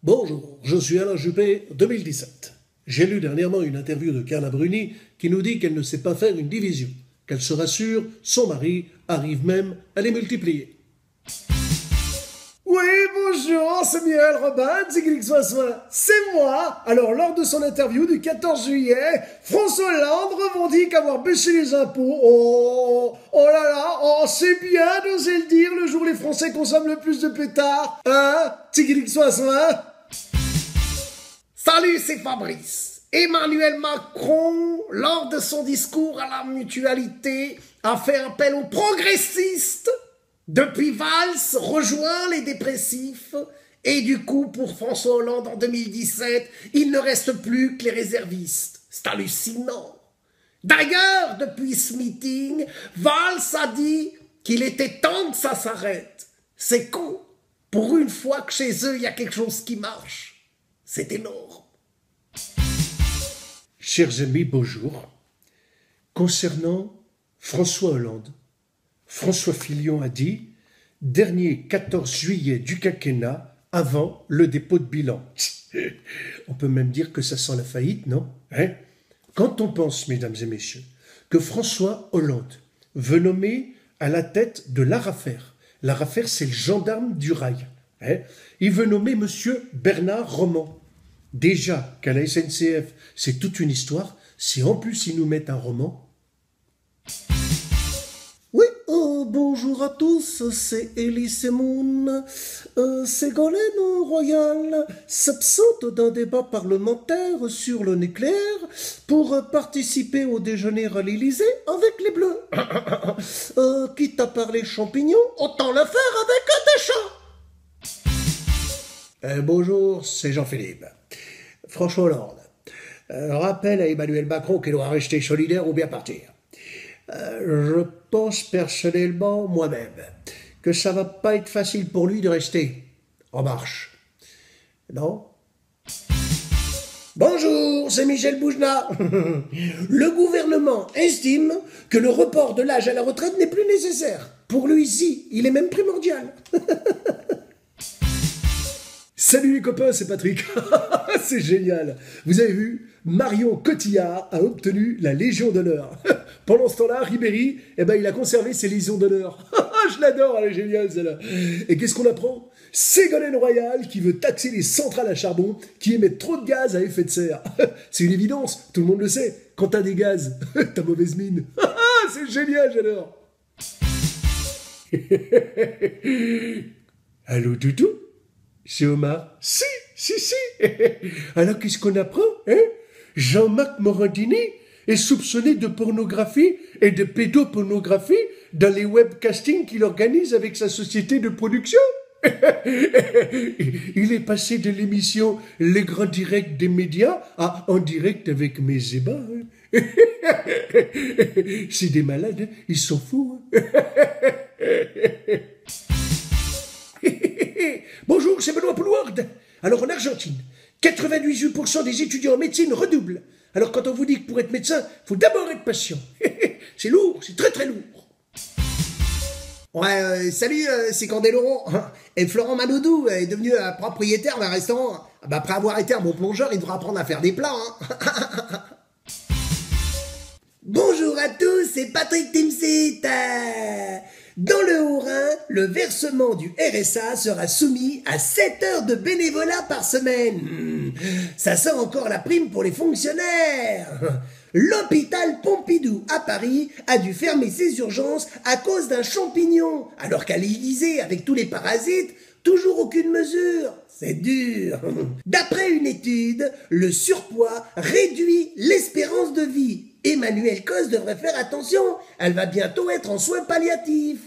Bonjour, je suis Alain Juppé, 2017. J'ai lu dernièrement une interview de Carla Bruni qui nous dit qu'elle ne sait pas faire une division, qu'elle se rassure, son mari arrive même à les multiplier. Oui, bonjour, c'est Miel Robin, c'est moi. Alors, lors de son interview du 14 juillet, François Hollande revendique avoir baissé les impôts. Oh là là, oh, c'est bien d'oser le dire le jour où les Français consomment le plus de pétards. Hein, Salut, c'est Fabrice. Emmanuel Macron, lors de son discours à la mutualité, a fait appel aux progressistes. Depuis Valls rejoint les dépressifs et du coup pour François Hollande en 2017, il ne reste plus que les réservistes. C'est hallucinant. D'ailleurs, depuis ce meeting, Valls a dit qu'il était temps que ça s'arrête. C'est con. Pour une fois que chez eux, il y a quelque chose qui marche. C'est énorme. Chers amis, bonjour. Concernant François Hollande, François Fillon a dit « Dernier 14 juillet du quinquennat avant le dépôt de bilan ». On peut même dire que ça sent la faillite, non? Quand on pense, mesdames et messieurs, que François Hollande veut nommer à la tête de l'ARAFER, l'ARAFER c'est le gendarme du rail, il veut nommer monsieur Bernard Roman. Déjà qu'à la SNCF c'est toute une histoire, si en plus ils nous mettent un roman. Oui, bonjour à tous, c'est Elie Semoun. Ségolène Royal s'absente d'un débat parlementaire sur le nucléaire pour participer au déjeuner à l'Élysée avec les Bleus. Quitte à parler champignons, autant le faire avec des chats. Bonjour, c'est Jean-Philippe. François Hollande, rappelle à Emmanuel Macron qu'il doit rester solidaire ou bien partir. Je pense personnellement, moi-même, que ça va pas être facile pour lui de rester en marche. Non? Bonjour, c'est Michel Boujna. Le gouvernement estime que le report de l'âge à la retraite n'est plus nécessaire. Pour lui, si, il est même primordial. Salut les copains, c'est Patrick. C'est génial. Vous avez vu, Marion Cotillard a obtenu la Légion d'honneur. Pendant ce temps-là, Ribéry, il a conservé ses Légions d'honneur. Je l'adore, elle est géniale celle-là. Et qu'est-ce qu'on apprend? Ségolène Royal qui veut taxer les centrales à charbon qui émettent trop de gaz à effet de serre. C'est une évidence, tout le monde le sait. Quand t'as des gaz, t'as mauvaise mine. C'est génial, j'adore. Allô, Toutou? C'est Omar. Si. Alors, qu'est-ce qu'on apprend, Jean-Marc Morandini est soupçonné de pornographie et de pédopornographie dans les webcastings qu'il organise avec sa société de production. Il est passé de l'émission Les Grands Directs des médias à En Direct avec mes ébats. C'est des malades, ils sont fous. Bonjour, c'est Benoît Poulouard. Alors en Argentine, 98% des étudiants en médecine redoublent. Alors quand on vous dit que pour être médecin, il faut d'abord être patient. C'est lourd, c'est très très lourd. Ouais, salut, c'est Candé Laurent. Et Florent Manoudou est devenu propriétaire d'un restaurant. Après avoir été un bon plongeur, il devra apprendre à faire des plats. Bonjour à tous, c'est Patrick Timsit. Dans le Haut-Rhin, le versement du RSA sera soumis à 7 heures de bénévolat par semaine. Ça sort encore la prime pour les fonctionnaires. L'hôpital Pompidou à Paris a dû fermer ses urgences à cause d'un champignon, alors qu'à l'Élysée, avec tous les parasites, toujours aucune mesure. C'est dur. D'après une étude, le surpoids réduit l'espérance de vie. Emmanuelle Cos devrait faire attention, elle va bientôt être en soins palliatifs.